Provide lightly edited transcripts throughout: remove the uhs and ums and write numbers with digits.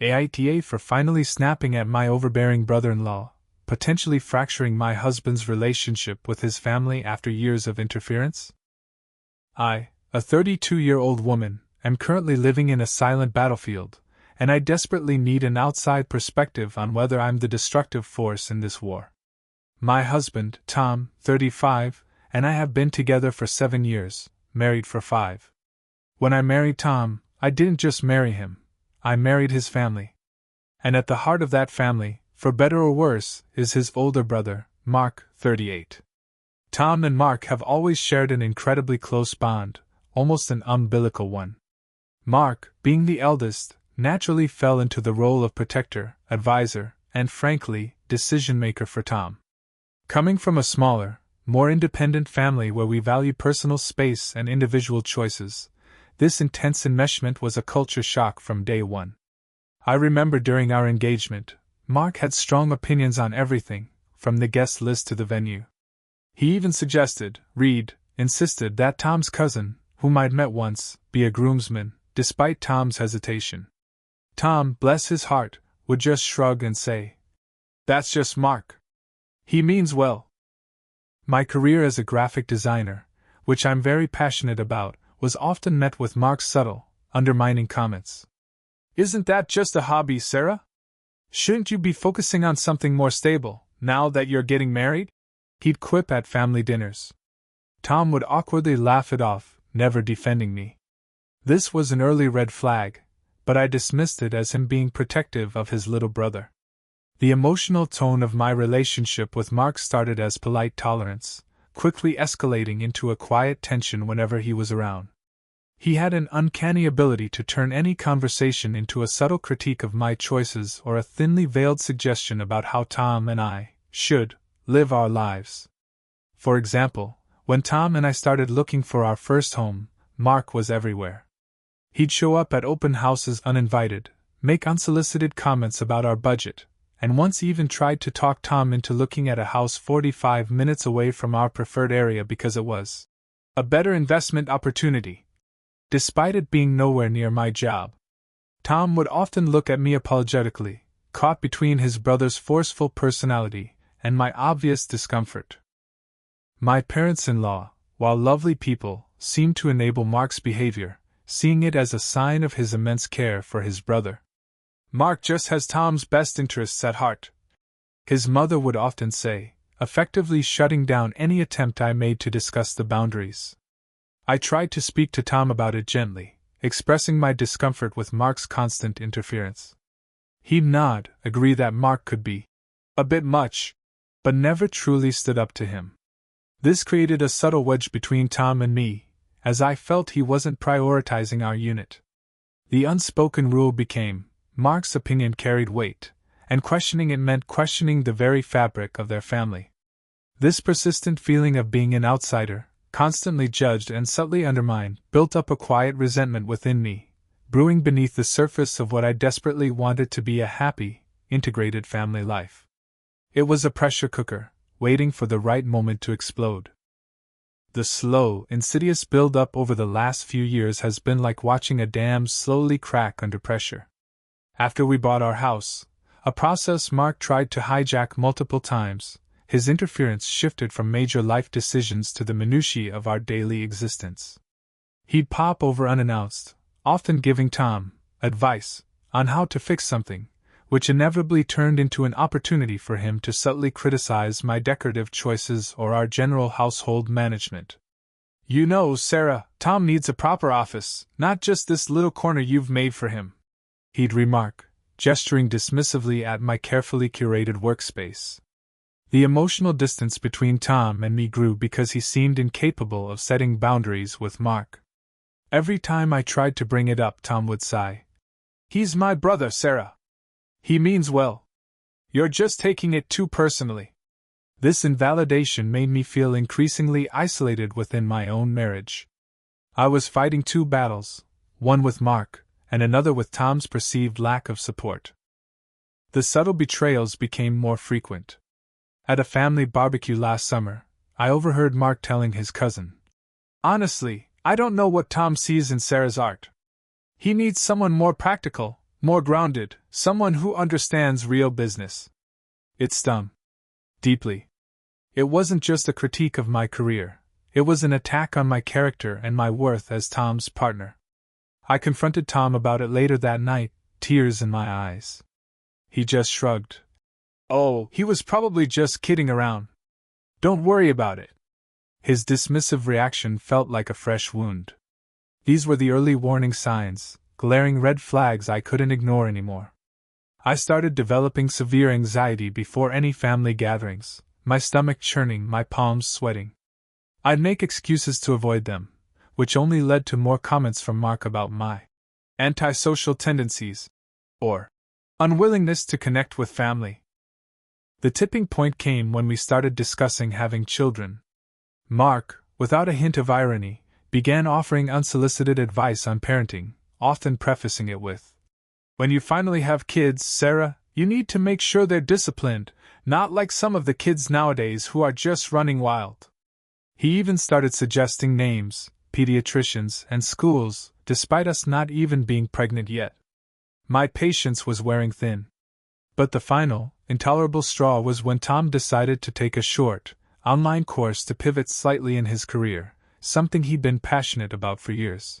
AITA for finally snapping at my overbearing brother-in-law, potentially fracturing my husband's relationship with his family after years of interference? I, a 32-year-old woman, am currently living in a silent battlefield, and I desperately need an outside perspective on whether I'm the destructive force in this war. My husband, Tom, 35, and I have been together for 7 years, married for 5. When I married Tom, I didn't just marry him, I married his family. And at the heart of that family, for better or worse, is his older brother, Mark, 38. Tom and Mark have always shared an incredibly close bond, almost an umbilical one. Mark, being the eldest, naturally fell into the role of protector, advisor, and frankly, decision-maker for Tom. Coming from a smaller, more independent family where we value personal space and individual choices, this intense enmeshment was a culture shock from day one. I remember during our engagement, Mark had strong opinions on everything, from the guest list to the venue. He even insisted that Tom's cousin, whom I'd met once, be a groomsman, despite Tom's hesitation. Tom, bless his heart, would just shrug and say, "That's just Mark. He means well." My career as a graphic designer, which I'm very passionate about, was often met with Mark's subtle, undermining comments. "Isn't that just a hobby, Sarah? Shouldn't you be focusing on something more stable, now that you're getting married?" He'd quip at family dinners. Tom would awkwardly laugh it off, never defending me. This was an early red flag, but I dismissed it as him being protective of his little brother. The emotional tone of my relationship with Mark started as polite tolerance, quickly escalating into a quiet tension whenever he was around. He had an uncanny ability to turn any conversation into a subtle critique of my choices or a thinly veiled suggestion about how Tom and I should live our lives. For example, when Tom and I started looking for our first home, Mark was everywhere. He'd show up at open houses uninvited, make unsolicited comments about our budget, and once even tried to talk Tom into looking at a house 45 minutes away from our preferred area because it was a better investment opportunity. Despite it being nowhere near my job, Tom would often look at me apologetically, caught between his brother's forceful personality and my obvious discomfort. My parents-in-law, while lovely people, seemed to enable Mark's behavior, seeing it as a sign of his immense care for his brother. "Mark just has Tom's best interests at heart," his mother would often say, effectively shutting down any attempt I made to discuss the boundaries. I tried to speak to Tom about it gently, expressing my discomfort with Mark's constant interference. He'd nod, agree that Mark could be a bit much, but never truly stood up to him. This created a subtle wedge between Tom and me, as I felt he wasn't prioritizing our unit. The unspoken rule became, Mark's opinion carried weight, and questioning it meant questioning the very fabric of their family. This persistent feeling of being an outsider, constantly judged and subtly undermined, built up a quiet resentment within me, brewing beneath the surface of what I desperately wanted to be a happy, integrated family life. It was a pressure cooker, waiting for the right moment to explode. The slow, insidious build-up over the last few years has been like watching a dam slowly crack under pressure. After we bought our house, a process Mark tried to hijack multiple times, his interference shifted from major life decisions to the minutiae of our daily existence. He'd pop over unannounced, often giving Tom advice on how to fix something, which inevitably turned into an opportunity for him to subtly criticize my decorative choices or our general household management. "You know, Sarah, Tom needs a proper office, not just this little corner you've made for him," he'd remark, gesturing dismissively at my carefully curated workspace. The emotional distance between Tom and me grew because he seemed incapable of setting boundaries with Mark. Every time I tried to bring it up, Tom would sigh. "He's my brother, Sarah. He means well. You're just taking it too personally." This invalidation made me feel increasingly isolated within my own marriage. I was fighting two battles, one with Mark, and another with Tom's perceived lack of support. The subtle betrayals became more frequent. At a family barbecue last summer, I overheard Mark telling his cousin, "Honestly, I don't know what Tom sees in Sarah's art. He needs someone more practical, More grounded, someone who understands real business. It stung. Deeply. It wasn't just a critique of my career, it was an attack on my character and my worth as Tom's partner. I confronted Tom about it later that night, tears in my eyes. He just shrugged. Oh, he was probably just kidding around. Don't worry about it. His dismissive reaction felt like a fresh wound. These were the early warning signs, glaring red flags I couldn't ignore anymore. I started developing severe anxiety before any family gatherings, my stomach churning, my palms sweating. I'd make excuses to avoid them, which only led to more comments from Mark about my antisocial tendencies, or unwillingness to connect with family. The tipping point came when we started discussing having children. Mark, without a hint of irony, began offering unsolicited advice on parenting, often prefacing it with, "When you finally have kids, Sarah, you need to make sure they're disciplined, not like some of the kids nowadays who are just running wild." He even started suggesting names, pediatricians, and schools, despite us not even being pregnant yet. My patience was wearing thin. But the final, intolerable straw was when Tom decided to take a short, online course to pivot slightly in his career, something he'd been passionate about for years.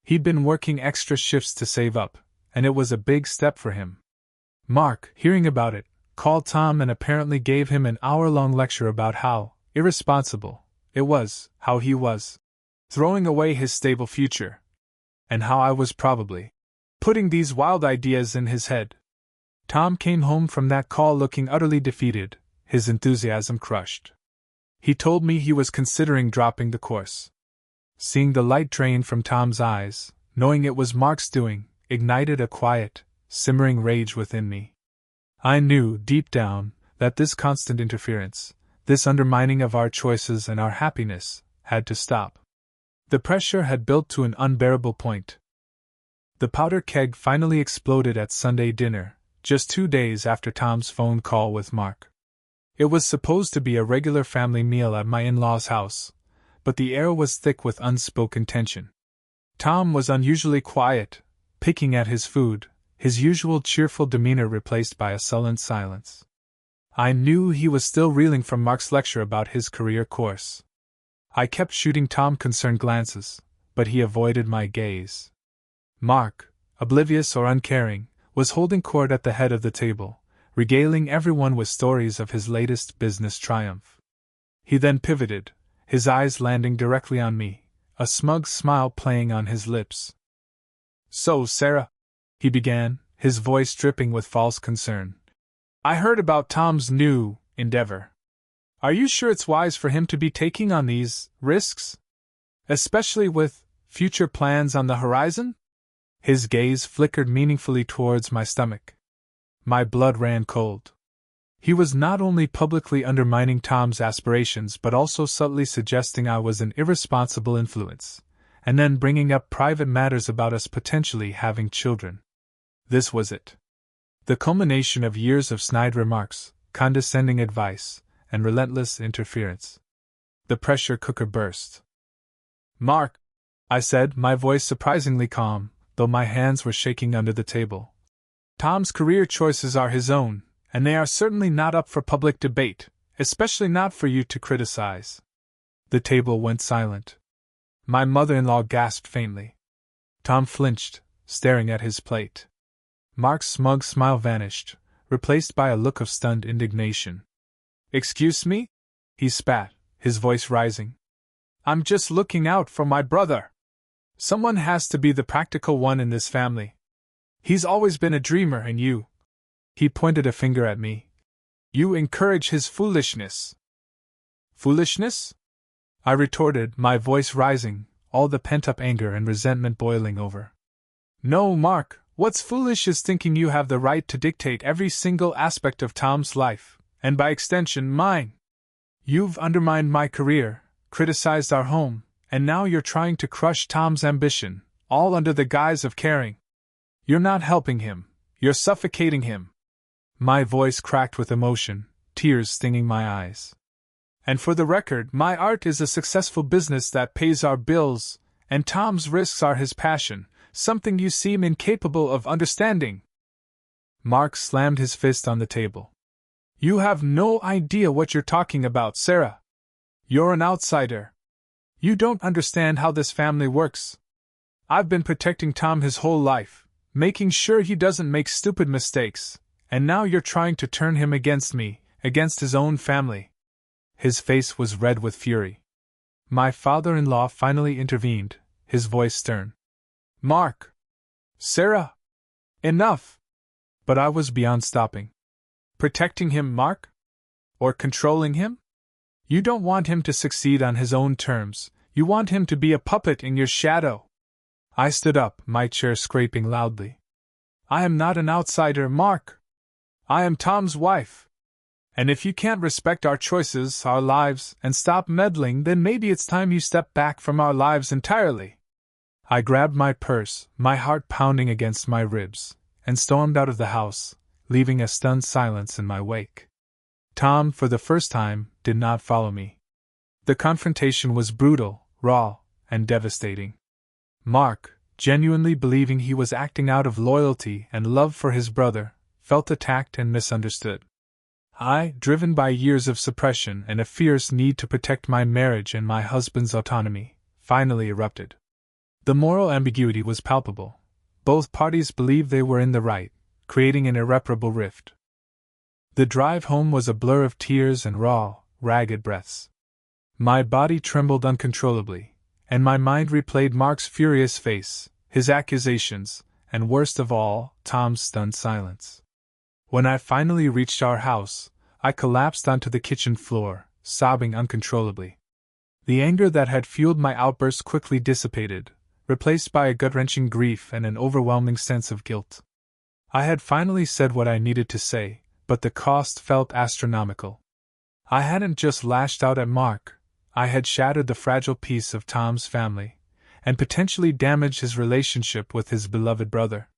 He'd been working extra shifts to save up, and it was a big step for him. Mark, hearing about it, called Tom and apparently gave him an hour-long lecture about how irresponsible it was, how he was throwing away his stable future, and how I was probably putting these wild ideas in his head. Tom came home from that call looking utterly defeated, his enthusiasm crushed. He told me he was considering dropping the course. Seeing the light drain from Tom's eyes, knowing it was Mark's doing, ignited a quiet, simmering rage within me. I knew, deep down, that this constant interference, this undermining of our choices and our happiness, had to stop. The pressure had built to an unbearable point. The powder keg finally exploded at Sunday dinner, just 2 days after Tom's phone call with Mark. It was supposed to be a regular family meal at my in-laws' house, but the air was thick with unspoken tension. Tom was unusually quiet, picking at his food, his usual cheerful demeanor replaced by a sullen silence. I knew he was still reeling from Mark's lecture about his career course. I kept shooting Tom concerned glances, but he avoided my gaze. Mark, oblivious or uncaring, was holding court at the head of the table, regaling everyone with stories of his latest business triumph. He then pivoted, his eyes landing directly on me, a smug smile playing on his lips. "So, Sarah," he began, his voice dripping with false concern, "I heard about Tom's new endeavor. Are you sure it's wise for him to be taking on these risks? Especially with future plans on the horizon?" His gaze flickered meaningfully towards my stomach. My blood ran cold. He was not only publicly undermining Tom's aspirations but also subtly suggesting I was an irresponsible influence, and then bringing up private matters about us potentially having children. This was it. The culmination of years of snide remarks, condescending advice, and relentless interference. The pressure cooker burst. "Mark," I said, my voice surprisingly calm, though my hands were shaking under the table. "Tom's career choices are his own, and they are certainly not up for public debate, especially not for you to criticize." The table went silent. My mother-in-law gasped faintly. Tom flinched, staring at his plate. Mark's smug smile vanished, replaced by a look of stunned indignation. "Excuse me?" he spat, his voice rising. "I'm just looking out for my brother. Someone has to be the practical one in this family. He's always been a dreamer, and you," he pointed a finger at me, "you encourage his foolishness." "Foolishness?" I retorted, my voice rising, all the pent-up anger and resentment boiling over. "No, Mark, what's foolish is thinking you have the right to dictate every single aspect of Tom's life, and by extension mine. You've undermined my career, criticized our home, and now you're trying to crush Tom's ambition, all under the guise of caring. You're not helping him, you're suffocating him." My voice cracked with emotion, tears stinging my eyes. "And for the record, my art is a successful business that pays our bills, and Tom's risks are his passion, something you seem incapable of understanding. Mark slammed his fist on the table. You have no idea what you're talking about, Sarah. You're an outsider. You don't understand how this family works. I've been protecting Tom his whole life, making sure he doesn't make stupid mistakes, and now you're trying to turn him against me, against his own family. His face was red with fury. My father-in-law finally intervened, his voice stern. Mark! Sarah! Enough! But I was beyond stopping. Protecting him, Mark? Or controlling him? You don't want him to succeed on his own terms, you want him to be a puppet in your shadow. I stood up, my chair scraping loudly. I am not an outsider, Mark. I am Tom's wife. And if you can't respect our choices, our lives, and stop meddling, then maybe it's time you step back from our lives entirely. I grabbed my purse, my heart pounding against my ribs, and stormed out of the house, leaving a stunned silence in my wake. Tom, for the first time, did not follow me. The confrontation was brutal, raw, and devastating. Mark, genuinely believing he was acting out of loyalty and love for his brother, felt attacked and misunderstood. I, driven by years of suppression and a fierce need to protect my marriage and my husband's autonomy, finally erupted. The moral ambiguity was palpable. Both parties believed they were in the right, creating an irreparable rift. The drive home was a blur of tears and raw, ragged breaths. My body trembled uncontrollably, and my mind replayed Mark's furious face, his accusations, and worst of all, Tom's stunned silence. When I finally reached our house, I collapsed onto the kitchen floor, sobbing uncontrollably. The anger that had fueled my outburst quickly dissipated, replaced by a gut-wrenching grief and an overwhelming sense of guilt. I had finally said what I needed to say, but the cost felt astronomical. I hadn't just lashed out at Mark, I had shattered the fragile peace of Tom's family, and potentially damaged his relationship with his beloved brother.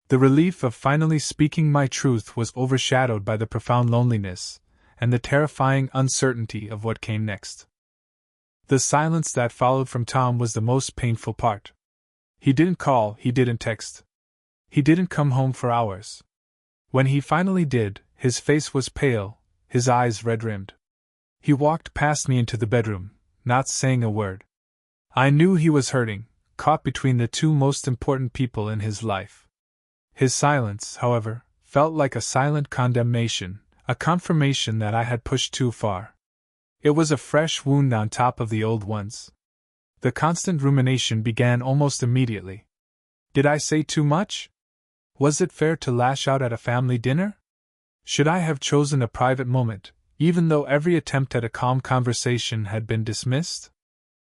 The relief of finally speaking my truth was overshadowed by the profound loneliness and the terrifying uncertainty of what came next. The silence that followed from Tom was the most painful part. He didn't call, he didn't text. He didn't come home for hours. When he finally did, his face was pale, his eyes red-rimmed. He walked past me into the bedroom, not saying a word. I knew he was hurting, caught between the two most important people in his life. His silence, however, felt like a silent condemnation, a confirmation that I had pushed too far. It was a fresh wound on top of the old ones. The constant rumination began almost immediately. Did I say too much? Was it fair to lash out at a family dinner? Should I have chosen a private moment, even though every attempt at a calm conversation had been dismissed?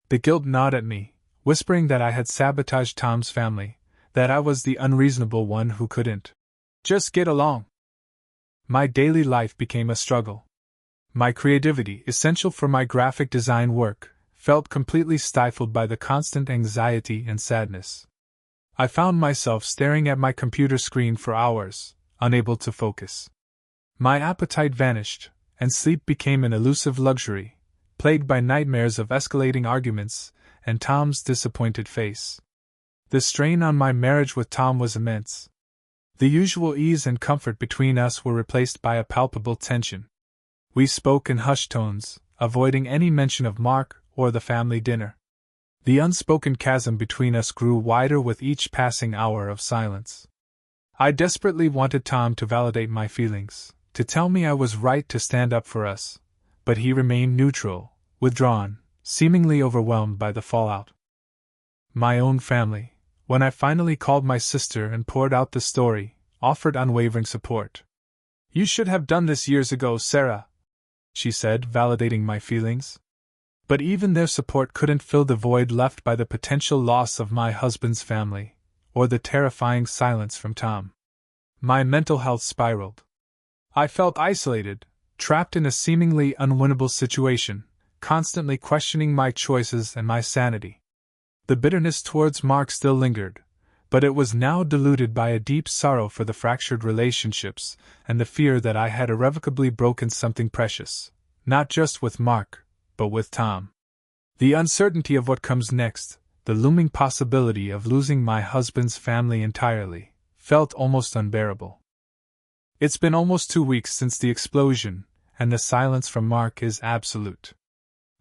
The guilt gnawed at me, whispering that I had sabotaged Tom's family, that I was the unreasonable one who couldn't just get along. My daily life became a struggle. My creativity, essential for my graphic design work, felt completely stifled by the constant anxiety and sadness. I found myself staring at my computer screen for hours, unable to focus. My appetite vanished, and sleep became an elusive luxury, plagued by nightmares of escalating arguments and Tom's disappointed face. The strain on my marriage with Tom was immense. The usual ease and comfort between us were replaced by a palpable tension. We spoke in hushed tones, avoiding any mention of Mark or the family dinner. The unspoken chasm between us grew wider with each passing hour of silence. I desperately wanted Tom to validate my feelings, to tell me I was right to stand up for us, but he remained neutral, withdrawn, seemingly overwhelmed by the fallout. My own family, when I finally called my sister and poured out the story, offered unwavering support. You should have done this years ago, Sarah, she said, validating my feelings. But even their support couldn't fill the void left by the potential loss of my husband's family, or the terrifying silence from Tom. My mental health spiraled. I felt isolated, trapped in a seemingly unwinnable situation, constantly questioning my choices and my sanity. The bitterness towards Mark still lingered, but it was now diluted by a deep sorrow for the fractured relationships and the fear that I had irrevocably broken something precious, not just with Mark, but with Tom. The uncertainty of what comes next, the looming possibility of losing my husband's family entirely felt almost unbearable. It's been almost 2 weeks since the explosion, and the silence from Mark is absolute.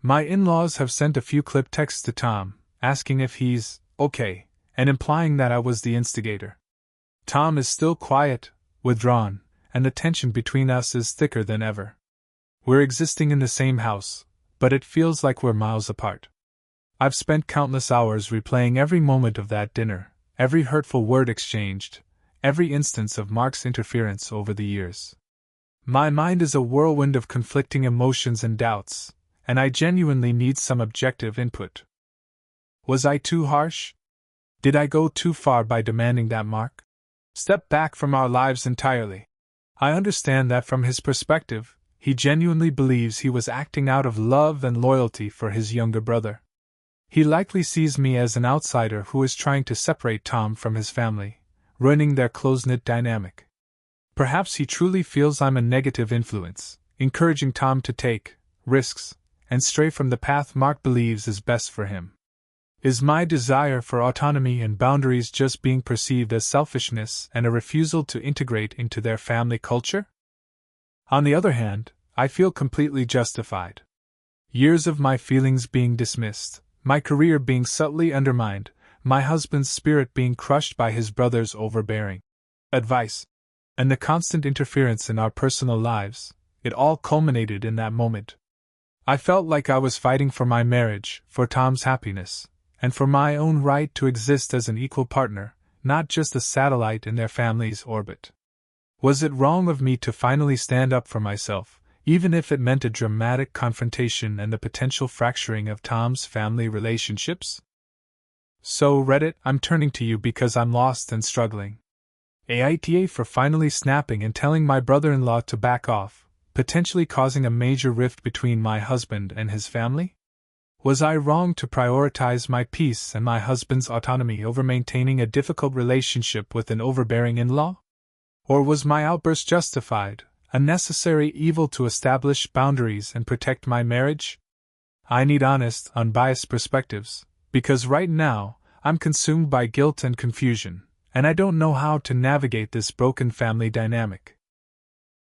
My in-laws have sent a few clipped texts to Tom, asking if he's okay, and implying that I was the instigator. Tom is still quiet, withdrawn, and the tension between us is thicker than ever. We're existing in the same house, but it feels like we're miles apart. I've spent countless hours replaying every moment of that dinner, every hurtful word exchanged, every instance of Mark's interference over the years. My mind is a whirlwind of conflicting emotions and doubts, and I genuinely need some objective input. Was I too harsh? Did I go too far by demanding that Mark step back from our lives entirely? I understand that from his perspective, he genuinely believes he was acting out of love and loyalty for his younger brother. He likely sees me as an outsider who is trying to separate Tom from his family, ruining their close-knit dynamic. Perhaps he truly feels I'm a negative influence, encouraging Tom to take risks and stray from the path Mark believes is best for him. Is my desire for autonomy and boundaries just being perceived as selfishness and a refusal to integrate into their family culture? On the other hand, I feel completely justified. Years of my feelings being dismissed, my career being subtly undermined, my husband's spirit being crushed by his brother's overbearing advice, and the constant interference in our personal lives, it all culminated in that moment. I felt like I was fighting for my marriage, for Tom's happiness, and for my own right to exist as an equal partner, not just a satellite in their family's orbit. Was it wrong of me to finally stand up for myself, even if it meant a dramatic confrontation and the potential fracturing of Tom's family relationships? So, Reddit, I'm turning to you because I'm lost and struggling. AITA for finally snapping and telling my brother-in-law to back off, potentially causing a major rift between my husband and his family? Was I wrong to prioritize my peace and my husband's autonomy over maintaining a difficult relationship with an overbearing in-law? Or was my outburst justified, a necessary evil to establish boundaries and protect my marriage? I need honest, unbiased perspectives, because right now, I'm consumed by guilt and confusion, and I don't know how to navigate this broken family dynamic.